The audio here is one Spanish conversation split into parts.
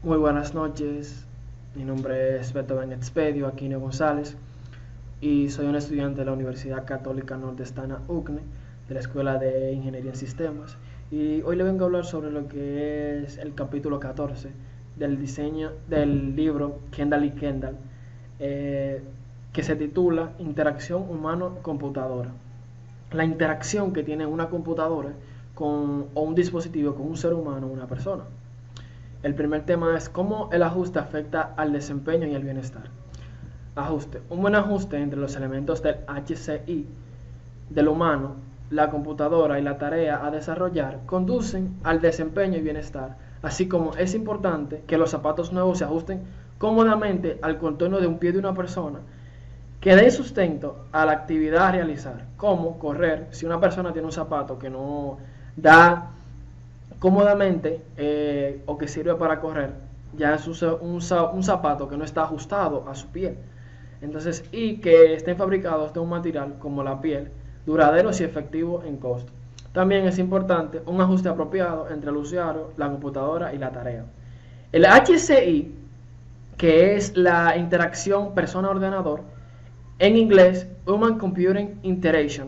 Muy buenas noches, mi nombre es Beto Ben Expedio Aquino González y soy un estudiante de la Universidad Católica Nordestana UCNE, de la Escuela de Ingeniería en Sistemas, y hoy le vengo a hablar sobre lo que es el capítulo 14 del diseño del libro Kendall y Kendall, que se titula Interacción humano-computadora. La interacción que tiene una computadora o un dispositivo con un ser humano o una persona. El primer tema es cómo el ajuste afecta al desempeño y el bienestar. Ajuste. Un buen ajuste entre los elementos del HCI del humano, la computadora y la tarea a desarrollar conducen al desempeño y bienestar, así como es importante que los zapatos nuevos se ajusten cómodamente al contorno de un pie de una persona, que dé sustento a la actividad a realizar, como correr. Si una persona tiene un zapato que no da cómodamente o que sirve para correr, ya es un zapato que no está ajustado a su piel. Entonces, y que estén fabricados de un material como la piel, duraderos y efectivos en costo. También es importante un ajuste apropiado entre el usuario, la computadora y la tarea. El HCI, que es la interacción persona-ordenador, en inglés Human Computing Interaction,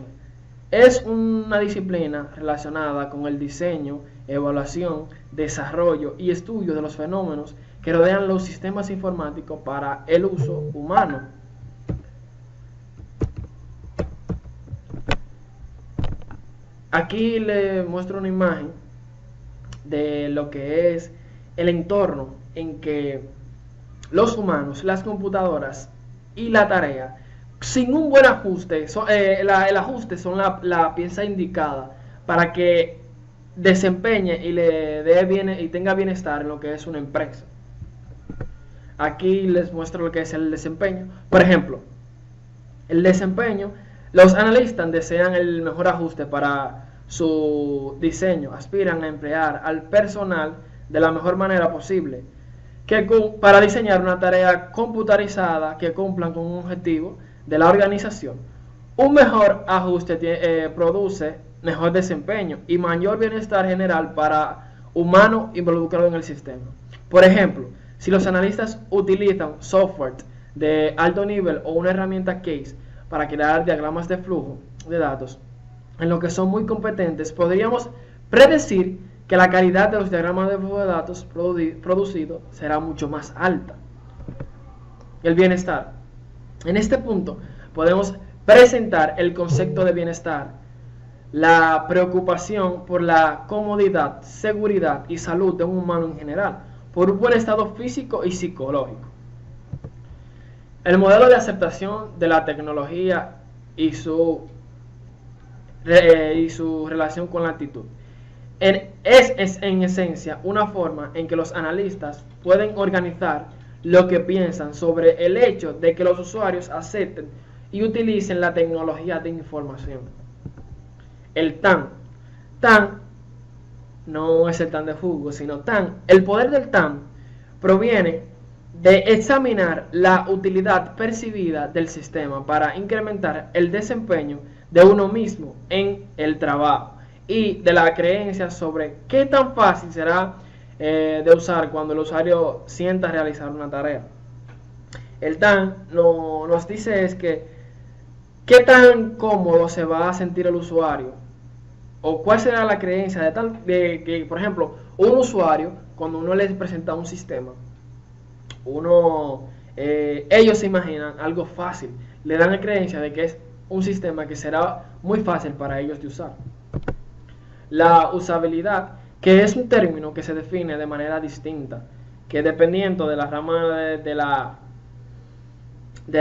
es una disciplina relacionada con el diseño, evaluación, desarrollo y estudio de los fenómenos que rodean los sistemas informáticos para el uso humano. Aquí le muestro una imagen de lo que es el entorno en que los humanos, las computadoras y la tarea, sin un buen ajuste, el ajuste son la pieza indicada para que desempeñe y le dé bien y tenga bienestar en lo que es una empresa. Aquí les muestro lo que es el desempeño. Por ejemplo, el desempeño, los analistas desean el mejor ajuste para su diseño, aspiran a emplear al personal de la mejor manera posible, para diseñar una tarea computarizada que cumplan con un objetivo de la organización. Un mejor ajuste produce mejor desempeño y mayor bienestar general para humano involucrado en el sistema. Por ejemplo, si los analistas utilizan software de alto nivel o una herramienta CASE para crear diagramas de flujo de datos, en lo que son muy competentes, podríamos predecir que la calidad de los diagramas de flujo de datos producidos será mucho más alta. El bienestar. En este punto podemos presentar el concepto de bienestar, la preocupación por la comodidad, seguridad y salud de un humano en general, por un buen estado físico y psicológico. El modelo de aceptación de la tecnología y su relación con la actitud. Es en esencia una forma en que los analistas pueden organizar lo que piensan sobre el hecho de que los usuarios acepten y utilicen la tecnología de información. El TAM. TAM no es el TAM de jugo, sino TAM. El poder del TAM proviene de examinar la utilidad percibida del sistema para incrementar el desempeño de uno mismo en el trabajo y de la creencia sobre qué tan fácil será de usar cuando el usuario sienta realizar una tarea. El TAM nos dice es que qué tan cómodo se va a sentir el usuario o cuál será la creencia de que, por ejemplo, un usuario, cuando uno les presenta un sistema, ellos se imaginan algo fácil, le dan la creencia de que es un sistema que será muy fácil para ellos de usar. La usabilidad, que es un término que se define de manera distinta, que dependiendo de la rama de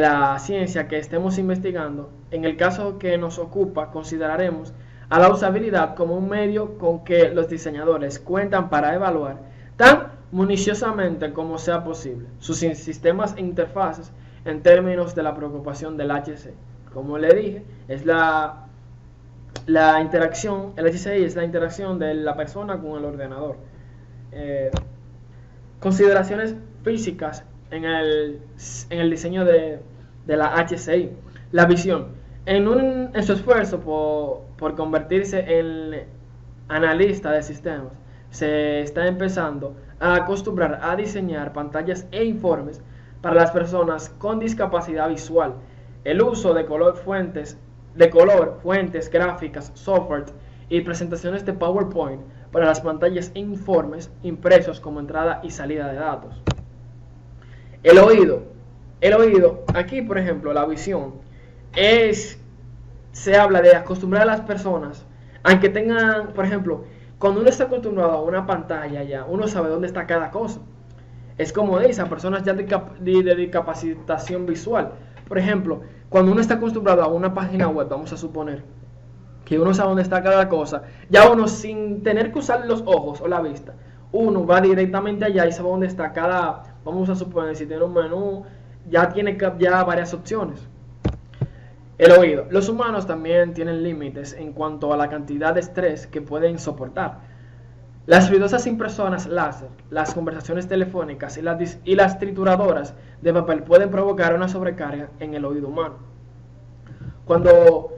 la ciencia que estemos investigando, en el caso que nos ocupa, consideraremos a la usabilidad como un medio con que los diseñadores cuentan para evaluar tan minuciosamente como sea posible sus sistemas e interfaces en términos de la preocupación del HC. Como le dije, es la interacción, el HCI es la interacción de la persona con el ordenador. Consideraciones físicas en el diseño de la HCI. La visión. En su esfuerzo por convertirse en analista de sistemas, se está empezando a acostumbrar a diseñar pantallas e informes para las personas con discapacidad visual. El uso de fuentes gráficas, software y presentaciones de PowerPoint para las pantallas e informes impresos como entrada y salida de datos. El oído, aquí por ejemplo la visión, se habla de acostumbrar a las personas, aunque tengan, por ejemplo, cuando uno está acostumbrado a una pantalla ya, uno sabe dónde está cada cosa. Es como dice, a personas ya de discapacitación visual. Por ejemplo, cuando uno está acostumbrado a una página web, vamos a suponer que uno sabe dónde está cada cosa, ya uno sin tener que usar los ojos o la vista, uno va directamente allá y sabe dónde está cada, vamos a suponer, si tiene un menú, ya tiene ya varias opciones. El oído. Los humanos también tienen límites en cuanto a la cantidad de estrés que pueden soportar. Las ruidosas impresoras láser, las conversaciones telefónicas y las trituradoras de papel pueden provocar una sobrecarga en el oído humano. Cuando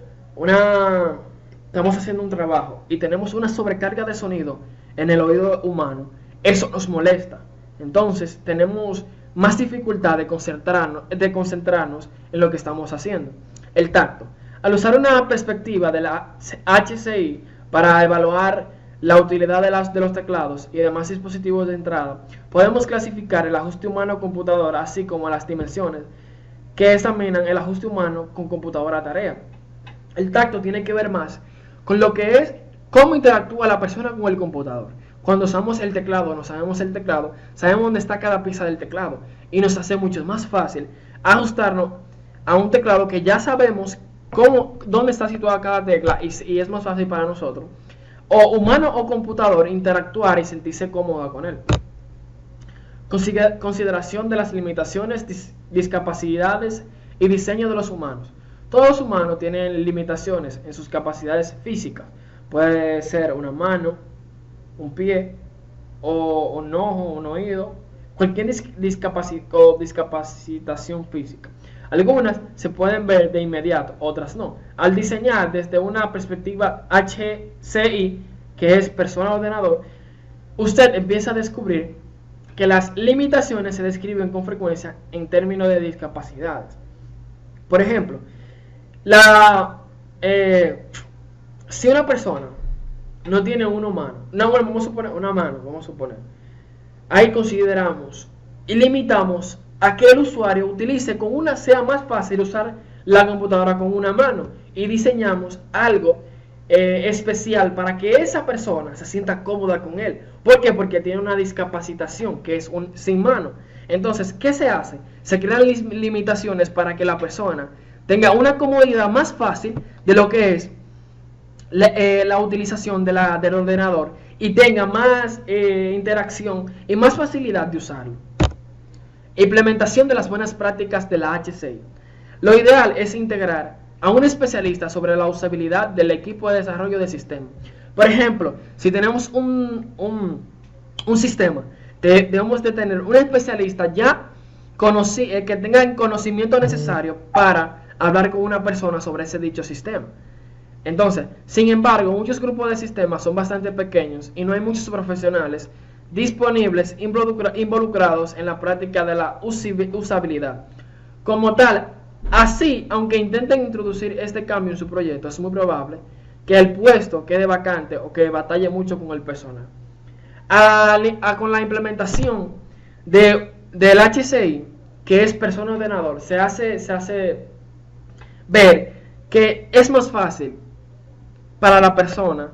estamos haciendo un trabajo y tenemos una sobrecarga de sonido en el oído humano, eso nos molesta. Entonces tenemos más dificultad de concentrarnos en lo que estamos haciendo. El tacto. Al usar una perspectiva de la HCI para evaluar la utilidad de los teclados y demás dispositivos de entrada, podemos clasificar el ajuste humano-computadora, así como las dimensiones que examinan el ajuste humano con computadora-tarea. El tacto tiene que ver más con lo que es cómo interactúa la persona con el computador. Cuando usamos el teclado, no sabemos el teclado, sabemos dónde está cada pieza del teclado y nos hace mucho más fácil ajustarnos a un teclado que ya sabemos dónde está situada cada tecla y es más fácil para nosotros, o humano o computador, interactuar y sentirse cómoda con él. Consideración de las limitaciones, discapacidades y diseño de los humanos. Todos los humanos tienen limitaciones en sus capacidades físicas. Puede ser una mano, un pie, o un ojo, un oído, cualquier discapacitación física. Algunas se pueden ver de inmediato, otras no. Al diseñar desde una perspectiva HCI, que es persona-ordenador, usted empieza a descubrir que las limitaciones se describen con frecuencia en términos de discapacidades. Por ejemplo, si una persona no tiene una mano, vamos a suponer, ahí consideramos y limitamos a que el usuario utilice sea más fácil usar la computadora con una mano y diseñamos algo especial para que esa persona se sienta cómoda con él. ¿Por qué? Porque tiene una discapacitación que es sin mano. Entonces, ¿qué se hace? Se crean limitaciones para que la persona tenga una comodidad más fácil de lo que es la utilización del ordenador y tenga más interacción y más facilidad de usarlo. Implementación de las buenas prácticas de la HCI. Lo ideal es integrar a un especialista sobre la usabilidad del equipo de desarrollo de sistema. Por ejemplo, si tenemos un sistema, debemos de tener un especialista que tenga el conocimiento necesario para hablar con una persona sobre ese dicho sistema. Entonces, sin embargo, muchos grupos de sistemas son bastante pequeños y no hay muchos profesionales disponibles involucrados en la práctica de la usabilidad. Como tal, así, aunque intenten introducir este cambio en su proyecto, es muy probable que el puesto quede vacante o que batalle mucho con el personal. Con la implementación del HCI, que es persona-ordenador, se hace ver que es más fácil para la persona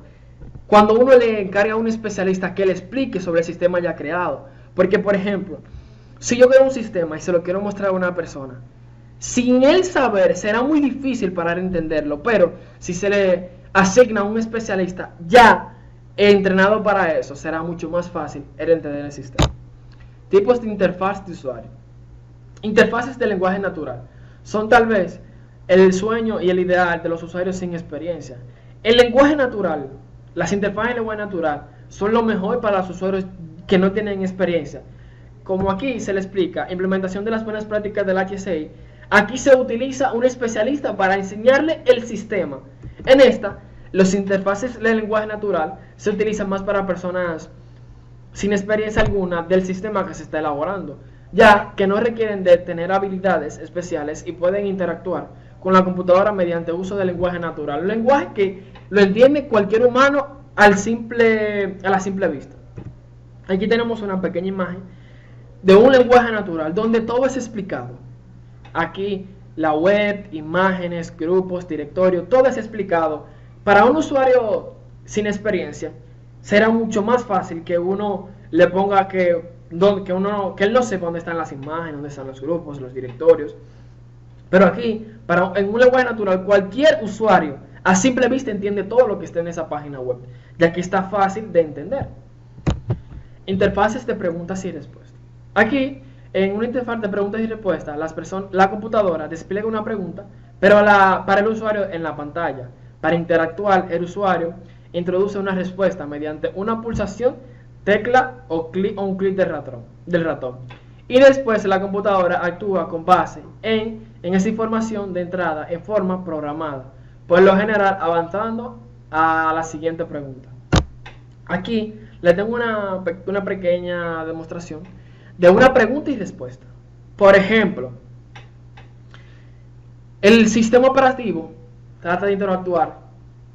cuando uno le encarga a un especialista que le explique sobre el sistema ya creado. Porque, por ejemplo, si yo creo un sistema y se lo quiero mostrar a una persona, sin él saber, será muy difícil para él entenderlo. Pero si se le asigna a un especialista ya entrenado para eso, será mucho más fácil él entender el sistema. Tipos de interfaz de usuario. Interfaces de lenguaje natural. Son tal vez el sueño y el ideal de los usuarios sin experiencia. El lenguaje natural, las interfaces de lenguaje natural son lo mejor para los usuarios que no tienen experiencia. Como aquí se le explica, implementación de las buenas prácticas del HCI, aquí se utiliza un especialista para enseñarle el sistema. En esta, los interfaces de lenguaje natural se utilizan más para personas sin experiencia alguna del sistema que se está elaborando, ya que no requieren de tener habilidades especiales y pueden interactuar con la computadora mediante uso del lenguaje natural, un lenguaje que lo entiende cualquier humano a la simple vista. Aquí tenemos una pequeña imagen de un lenguaje natural donde todo es explicado. Aquí la web, imágenes, grupos, directorio, todo es explicado. Para un usuario sin experiencia será mucho más fácil que uno le ponga que él no sepa dónde están las imágenes, dónde están los grupos, los directorios. Pero aquí, en un lenguaje natural, cualquier usuario a simple vista entiende todo lo que está en esa página web, ya que está fácil de entender. Interfaces de preguntas y respuestas. Aquí, en una interfaz de preguntas y respuestas, la computadora despliega una pregunta, pero para el usuario en la pantalla. Para interactuar, el usuario introduce una respuesta mediante una pulsación, tecla o un clic del ratón. Y después la computadora actúa con base en esa información de entrada en forma programada, por lo general avanzando a la siguiente pregunta. Aquí les tengo una pequeña demostración de una pregunta y respuesta. Por ejemplo, el sistema operativo trata de interactuar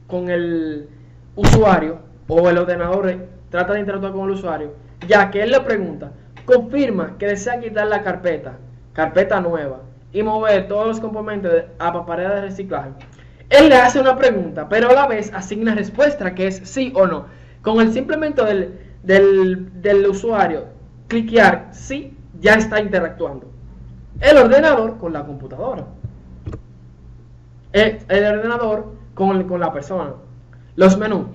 con el usuario, o el ordenador trata de interactuar con el usuario, ya que él le pregunta: confirma que desea quitar la carpeta nueva, y mover todos los componentes a pared de reciclaje. Él le hace una pregunta, pero a la vez asigna respuesta, que es sí o no. Con el simplemente del usuario cliquear sí, ya está interactuando el ordenador con la computadora, el ordenador con la persona. Los menús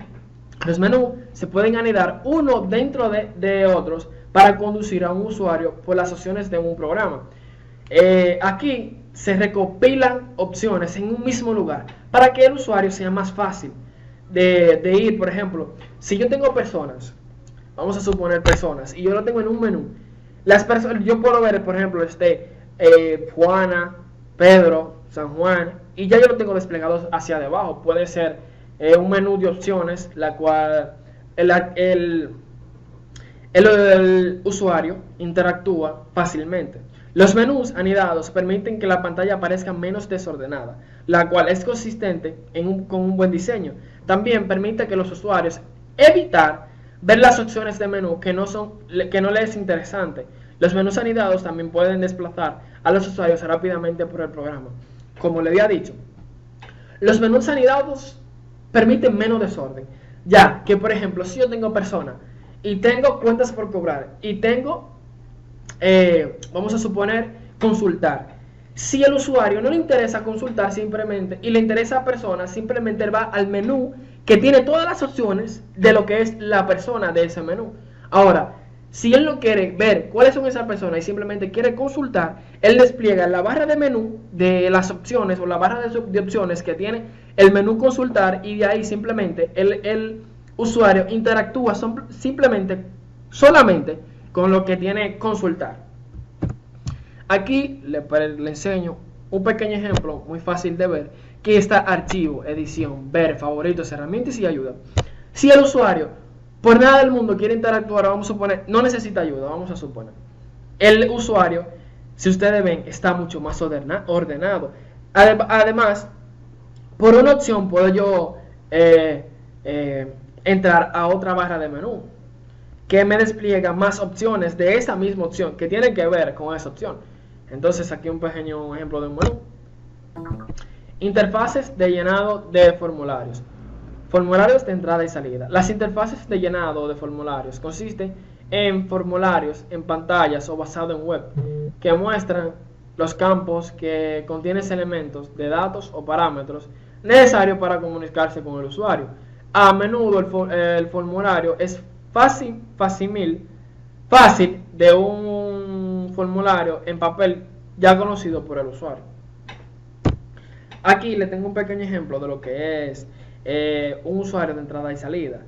se pueden anidar uno dentro de otros para conducir a un usuario por las opciones de un programa. Aquí se recopilan opciones en un mismo lugar para que el usuario sea más fácil de ir. Por ejemplo, si yo tengo personas, vamos a suponer personas, y yo lo tengo en un menú, yo puedo ver, por ejemplo, Juana, Pedro, San Juan, y ya yo lo tengo desplegado hacia debajo. Puede ser un menú de opciones, la cual el usuario interactúa fácilmente. Los menús anidados permiten que la pantalla parezca menos desordenada, la cual es consistente con un buen diseño. También permite que los usuarios evitar ver las opciones de menú que no les es interesante. Los menús anidados también pueden desplazar a los usuarios rápidamente por el programa. Como le había dicho, los menús anidados permiten menos desorden, ya que, por ejemplo, si yo tengo personas y tengo cuentas por cobrar y tengo, vamos a suponer, consultar. Si el usuario no le interesa consultar simplemente y le interesa a persona, simplemente él va al menú que tiene todas las opciones de lo que es la persona de ese menú. Ahora, si él no quiere ver cuáles son esas personas y simplemente quiere consultar, él despliega la barra de menú de las opciones, o la barra de opciones que tiene el menú consultar, y de ahí simplemente el usuario interactúa solamente con lo que tiene consultar. Aquí le enseño un pequeño ejemplo muy fácil de ver, que está archivo, edición, ver, favoritos, herramientas y ayuda. Si el usuario por nada del mundo quiere interactuar, vamos a suponer, no necesita ayuda, vamos a suponer, el usuario, si ustedes ven, está mucho más ordenado. Además, por una opción puedo yo entrar a otra barra de menú que me despliega más opciones de esa misma opción que tienen que ver con esa opción. Entonces aquí un pequeño ejemplo de un menú. Interfaces de llenado de formularios. Formularios de entrada y salida. Las interfaces de llenado de formularios consisten en formularios en pantallas o basado en web, que muestran los campos que contienen elementos de datos o parámetros necesarios para comunicarse con el usuario. A menudo el formulario es fácil de un formulario en papel ya conocido por el usuario. Aquí le tengo un pequeño ejemplo de lo que es un usuario de entrada y salida.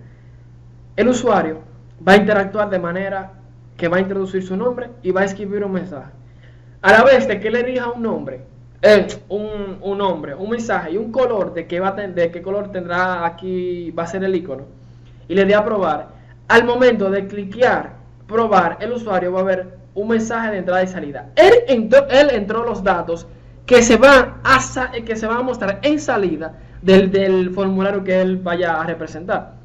El usuario va a interactuar de manera que va a introducir su nombre y va a escribir un mensaje. A la vez de que le elija un nombre, un mensaje y un color de qué color tendrá, aquí va a ser el icono, y le dé a probar, al momento de cliquear probar, el usuario va a ver un mensaje de entrada y salida. Él entró los datos que se van a mostrar en salida del formulario que él vaya a representar.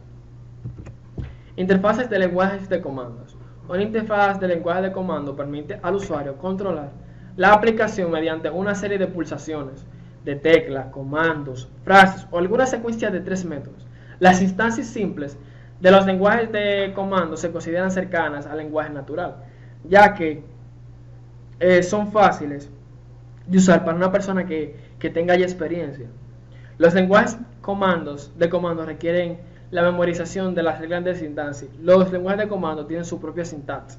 Interfaces de lenguajes de comandos. Una interfaz de lenguaje de comando permite al usuario controlar la aplicación mediante una serie de pulsaciones, de teclas, comandos, frases o alguna secuencia de 3 métodos. Las instancias simples de los lenguajes de comando se consideran cercanas al lenguaje natural, ya que son fáciles de usar para una persona que tenga ya experiencia. Los lenguajes de comando requieren la memorización de las reglas de sintaxis. Los lenguajes de comando tienen su propia sintaxis,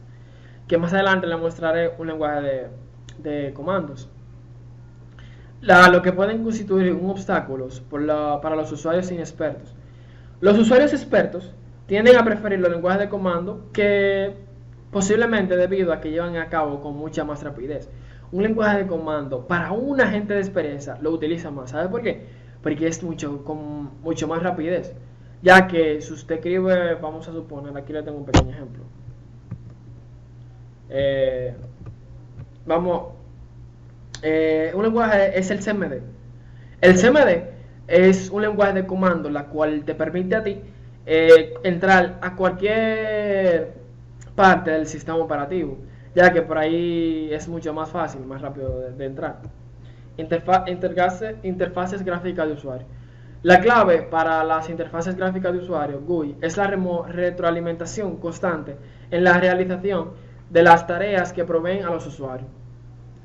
que más adelante les mostraré un lenguaje de comandos. Lo que pueden constituir un obstáculo para los usuarios inexpertos. Los usuarios expertos tienden a preferir los lenguajes de comando, que posiblemente debido a que llevan a cabo con mucha más rapidez. Un lenguaje de comando para un agente de experiencia lo utiliza más. ¿Sabe por qué? Porque es con mucho más rapidez. Ya que si usted escribe, vamos a suponer, aquí le tengo un pequeño ejemplo. Un lenguaje es el CMD. El CMD es un lenguaje de comando la cual te permite a ti entrar a cualquier parte del sistema operativo, ya que por ahí es mucho más fácil, más rápido de entrar. Interfaces gráficas de usuario. La clave para las interfaces gráficas de usuario GUI es la retroalimentación constante en la realización de las tareas que proveen a los usuarios.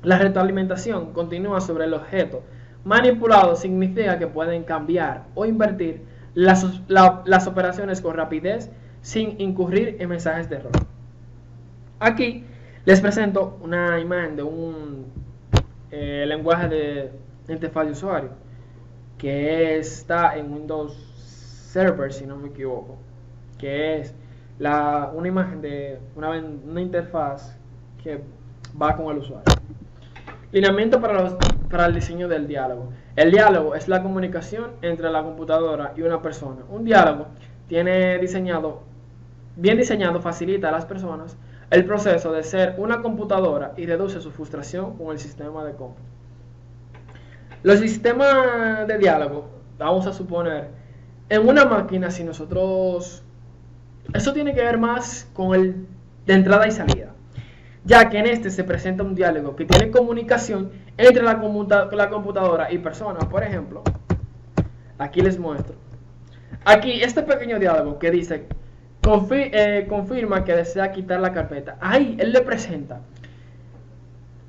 La retroalimentación continúa sobre el objeto manipulado significa que pueden cambiar o invertir las operaciones con rapidez sin incurrir en mensajes de error. Aquí les presento una imagen de un lenguaje de interfaz de usuario que está en Windows Server, si no me equivoco, que es una imagen de una interfaz que va con el usuario. Lineamiento para el diseño del diálogo. El diálogo es la comunicación entre la computadora y una persona. Un diálogo bien diseñado facilita a las personas el proceso de ser una computadora y reduce su frustración con el sistema de cómputo. Los sistemas de diálogo, vamos a suponer, en una máquina, si nosotros... Eso tiene que ver más con el de entrada y salida, ya que en este se presenta un diálogo que tiene comunicación entre la computadora y personas. Por ejemplo, aquí les muestro. Aquí este pequeño diálogo que dice confirma que desea quitar la carpeta. Ahí él le presenta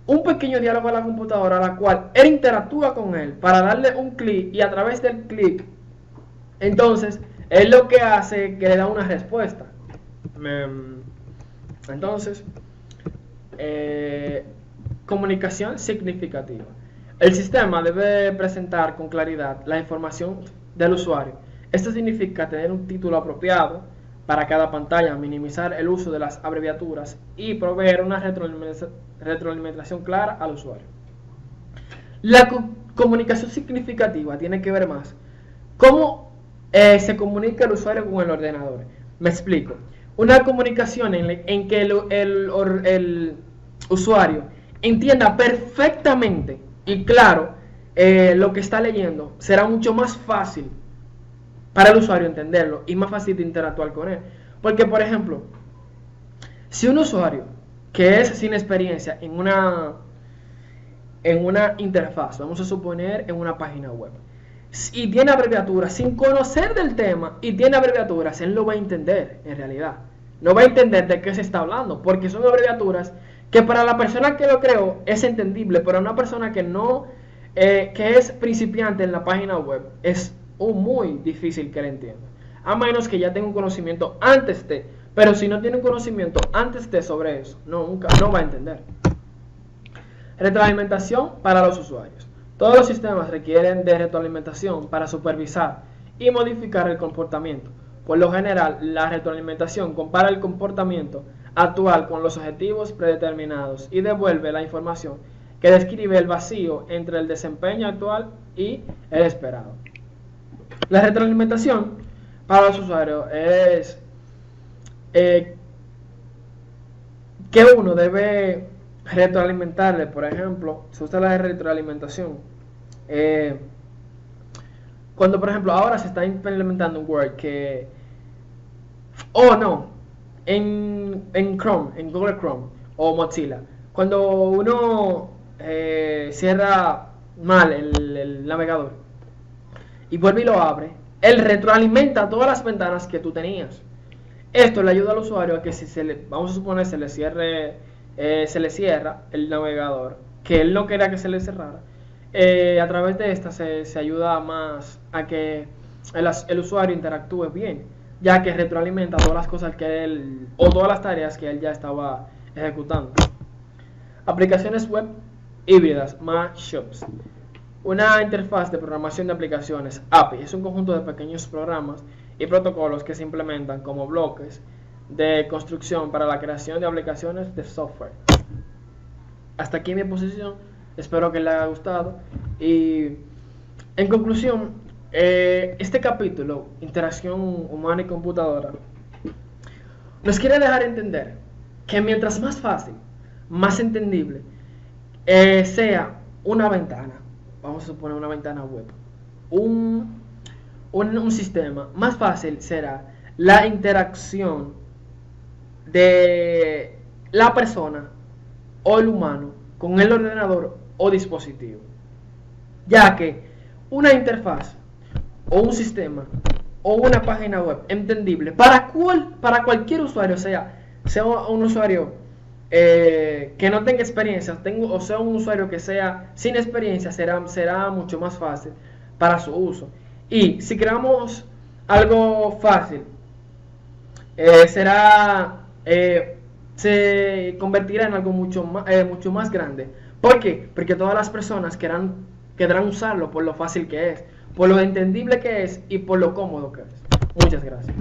un pequeño diálogo a la computadora, a la cual él interactúa con él para darle un clic, y a través del clic entonces él lo que hace es que le da una respuesta. Entonces comunicación significativa. El sistema debe presentar con claridad la información del usuario. Esto significa tener un título apropiado para cada pantalla, minimizar el uso de las abreviaturas y proveer una retroalimentación clara al usuario. La comunicación significativa tiene que ver más cómo se comunica el usuario con el ordenador. Me explico. Una comunicación en que el usuario entienda perfectamente y claro lo que está leyendo, será mucho más fácil para el usuario entenderlo y más fácil de interactuar con él. Porque, por ejemplo, si un usuario que es sin experiencia en una interfaz, vamos a suponer en una página web, y tiene abreviaturas sin conocer del tema y tiene abreviaturas, él no va a entender en realidad. No va a entender de qué se está hablando, porque son abreviaturas que para la persona que lo creó es entendible, pero una persona que no, que es principiante en la página web, es muy difícil que le entienda. A menos que ya tenga un conocimiento antes de, pero si no tiene un conocimiento antes de sobre eso, no va a entender. Retroalimentación para los usuarios. Todos los sistemas requieren de retroalimentación para supervisar y modificar el comportamiento. Por lo general, la retroalimentación compara el comportamiento actual con los objetivos predeterminados y devuelve la información que describe el vacío entre el desempeño actual y el esperado. La retroalimentación para los usuarios es eh, que uno debe retroalimentarle. Por ejemplo, se usa la retroalimentación. Eh, Cuando, por ejemplo, ahora se está implementando un Word que, oh no, en Chrome, en Google Chrome o Mozilla, cuando uno cierra mal el navegador y vuelve y lo abre, él retroalimenta todas las ventanas que tú tenías. Esto le ayuda al usuario a que si vamos a suponer se le cierra el navegador, que él no quería que se le cerrara, a través de esta se ayuda más a que el usuario interactúe bien, ya que retroalimenta todas las cosas que él, o todas las tareas que él ya estaba ejecutando. Aplicaciones web híbridas, mashups. Una interfaz de programación de aplicaciones, API, es un conjunto de pequeños programas y protocolos que se implementan como bloques de construcción para la creación de aplicaciones de software. Hasta aquí mi exposición, espero que les haya gustado y en conclusión, este capítulo, interacción humana y computadora, nos quiere dejar entender que mientras más fácil, más entendible sea una ventana, vamos a suponer una ventana web, un sistema, más fácil será la interacción de la persona o el humano con el ordenador o dispositivo, ya que una interfaz o un sistema o una página web entendible para cualquier usuario, sea un usuario que no tenga experiencia o sea un usuario que sea sin experiencia, será mucho más fácil para su uso. Y si creamos algo fácil, se convertirá en algo mucho más grande. ¿Por qué? Porque todas las personas querrán usarlo por lo fácil que es, por lo entendible que es y por lo cómodo que es. Muchas gracias.